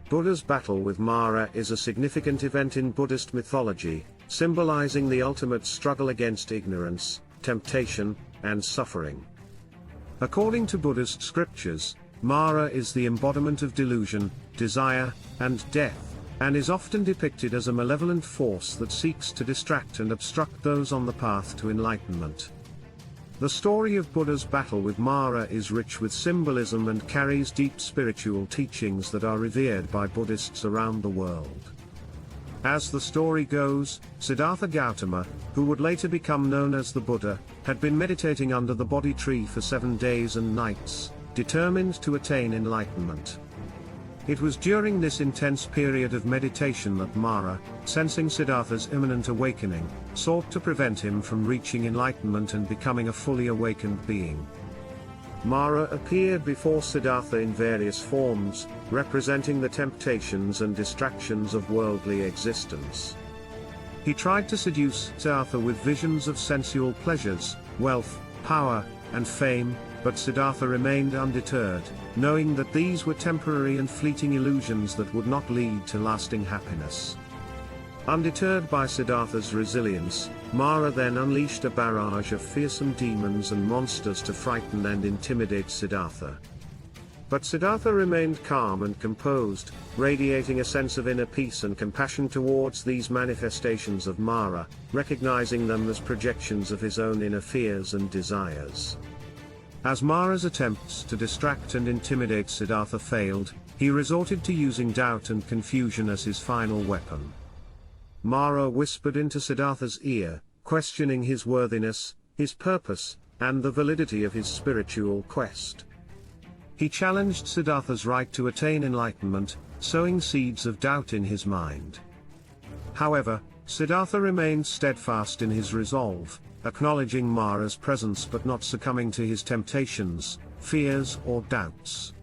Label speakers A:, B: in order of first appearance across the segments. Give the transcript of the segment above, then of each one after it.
A: Buddha's battle with Mara is a significant event in Buddhist mythology, symbolizing the ultimate struggle against ignorance, temptation, and suffering. According to Buddhist scriptures, Mara is the embodiment of delusion, desire, and death, and is often depicted as a malevolent force that seeks to distract and obstruct those on the path to enlightenment. The story of Buddha's battle with Mara is rich with symbolism and carries deep spiritual teachings that are revered by Buddhists around the world. As the story goes, Siddhartha Gautama, who would later become known as the Buddha, had been meditating under the Bodhi tree for 7 days and nights, determined to attain enlightenment. It was during this intense period of meditation that Mara, sensing Siddhartha's imminent awakening, sought to prevent him from reaching enlightenment and becoming a fully awakened being. Mara appeared before Siddhartha in various forms, representing the temptations and distractions of worldly existence. He tried to seduce Siddhartha with visions of sensual pleasures, wealth, power, and fame, but Siddhartha remained undeterred, knowing that these were temporary and fleeting illusions that would not lead to lasting happiness. Undeterred by Siddhartha's resilience, Mara then unleashed a barrage of fearsome demons and monsters to frighten and intimidate Siddhartha. But Siddhartha remained calm and composed, radiating a sense of inner peace and compassion towards these manifestations of Mara, recognizing them as projections of his own inner fears and desires. As Mara's attempts to distract and intimidate Siddhartha failed, he resorted to using doubt and confusion as his final weapon. Mara whispered into Siddhartha's ear, questioning his worthiness, his purpose, and the validity of his spiritual quest. He challenged Siddhartha's right to attain enlightenment, sowing seeds of doubt in his mind. However, Siddhartha remained steadfast in his resolve, acknowledging Mara's presence but not succumbing to his temptations, fears or doubts.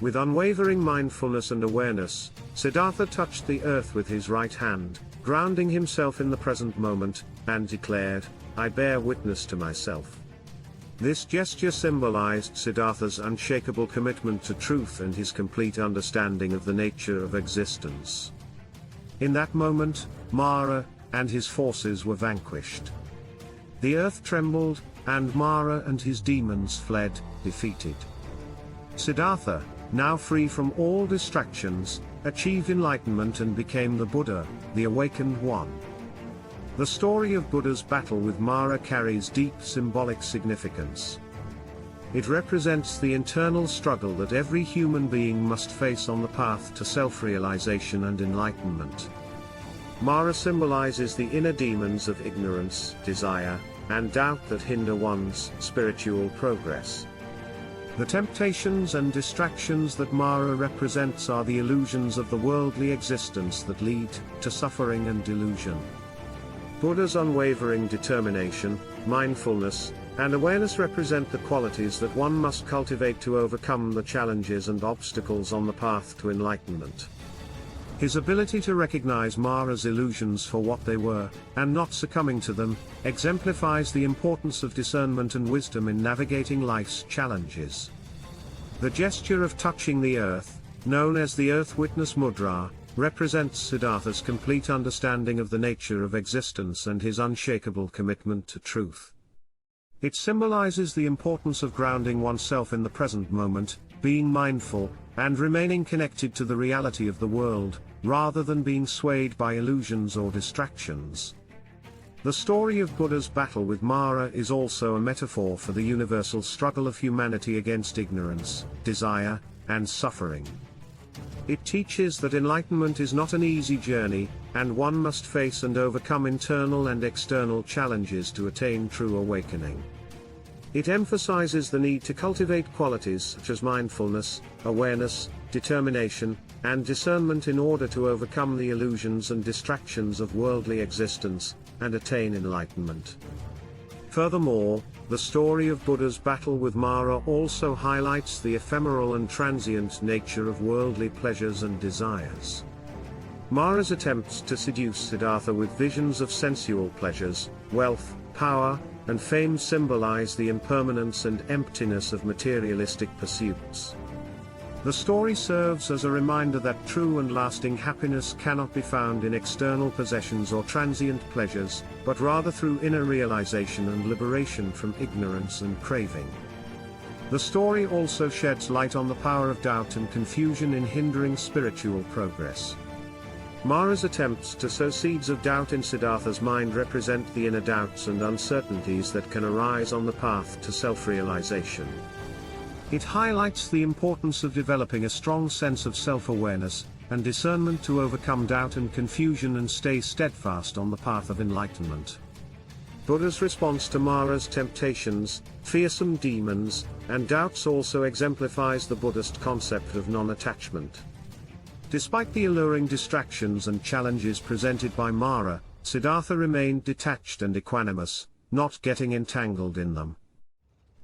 A: With unwavering mindfulness and awareness, Siddhartha touched the earth with his right hand, grounding himself in the present moment, and declared, "I bear witness to myself." This gesture symbolized Siddhartha's unshakable commitment to truth and his complete understanding of the nature of existence. In that moment, Mara and his forces were vanquished. The earth trembled, and Mara and his demons fled, defeated. Siddhartha, now free from all distractions, achieved enlightenment and became the Buddha, the awakened one. The story of Buddha's battle with Mara carries deep symbolic significance. It represents the internal struggle that every human being must face on the path to self-realization and enlightenment. Mara symbolizes the inner demons of ignorance, desire, and doubt that hinder one's spiritual progress. The temptations and distractions that Mara represents are the illusions of the worldly existence that lead to suffering and delusion. Buddha's unwavering determination, mindfulness, and awareness represent the qualities that one must cultivate to overcome the challenges and obstacles on the path to enlightenment. His ability to recognize Mara's illusions for what they were, and not succumbing to them, exemplifies the importance of discernment and wisdom in navigating life's challenges. The gesture of touching the earth, known as the Earth Witness Mudra, represents Siddhartha's complete understanding of the nature of existence and his unshakable commitment to truth. It symbolizes the importance of grounding oneself in the present moment, being mindful, and remaining connected to the reality of the world, rather than being swayed by illusions or distractions. The story of Buddha's battle with Mara is also a metaphor for the universal struggle of humanity against ignorance, desire, and suffering. It teaches that enlightenment is not an easy journey, and one must face and overcome internal and external challenges to attain true awakening. It emphasizes the need to cultivate qualities such as mindfulness, awareness, determination, and discernment in order to overcome the illusions and distractions of worldly existence, and attain enlightenment. Furthermore, the story of Buddha's battle with Mara also highlights the ephemeral and transient nature of worldly pleasures and desires. Mara's attempts to seduce Siddhartha with visions of sensual pleasures, wealth, power, and fame symbolize the impermanence and emptiness of materialistic pursuits. The story serves as a reminder that true and lasting happiness cannot be found in external possessions or transient pleasures, but rather through inner realization and liberation from ignorance and craving. The story also sheds light on the power of doubt and confusion in hindering spiritual progress. Mara's attempts to sow seeds of doubt in Siddhartha's mind represent the inner doubts and uncertainties that can arise on the path to self-realization. It highlights the importance of developing a strong sense of self-awareness and discernment to overcome doubt and confusion and stay steadfast on the path of enlightenment. Buddha's response to Mara's temptations, fearsome demons, and doubts also exemplifies the Buddhist concept of non-attachment. Despite the alluring distractions and challenges presented by Mara, Siddhartha remained detached and equanimous, not getting entangled in them.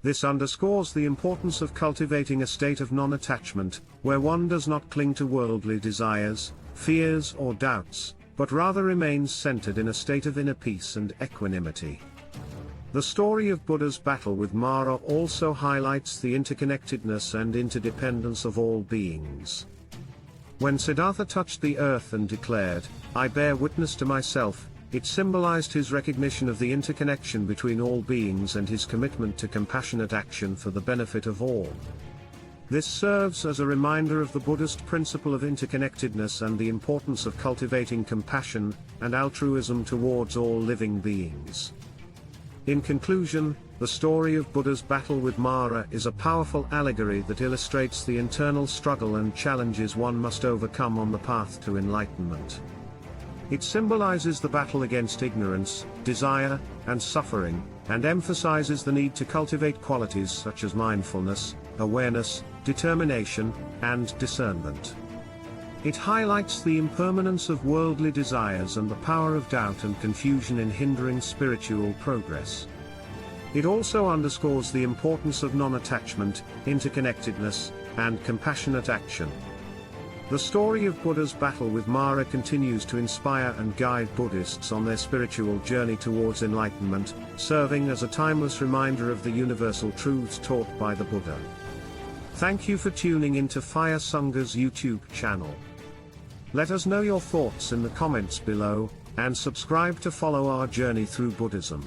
A: This underscores the importance of cultivating a state of non-attachment, where one does not cling to worldly desires, fears or doubts, but rather remains centered in a state of inner peace and equanimity. The story of Buddha's battle with Mara also highlights the interconnectedness and interdependence of all beings. When Siddhartha touched the earth and declared, "I bear witness to myself," it symbolized his recognition of the interconnection between all beings and his commitment to compassionate action for the benefit of all. This serves as a reminder of the Buddhist principle of interconnectedness and the importance of cultivating compassion and altruism towards all living beings. In conclusion, the story of Buddha's battle with Mara is a powerful allegory that illustrates the internal struggle and challenges one must overcome on the path to enlightenment. It symbolizes the battle against ignorance, desire, and suffering, and emphasizes the need to cultivate qualities such as mindfulness, awareness, determination, and discernment. It highlights the impermanence of worldly desires and the power of doubt and confusion in hindering spiritual progress. It also underscores the importance of non-attachment, interconnectedness, and compassionate action. The story of Buddha's battle with Mara continues to inspire and guide Buddhists on their spiritual journey towards enlightenment, serving as a timeless reminder of the universal truths taught by the Buddha. Thank you for tuning into Fire Sangha's YouTube channel. Let us know your thoughts in the comments below, and subscribe to follow our journey through Buddhism.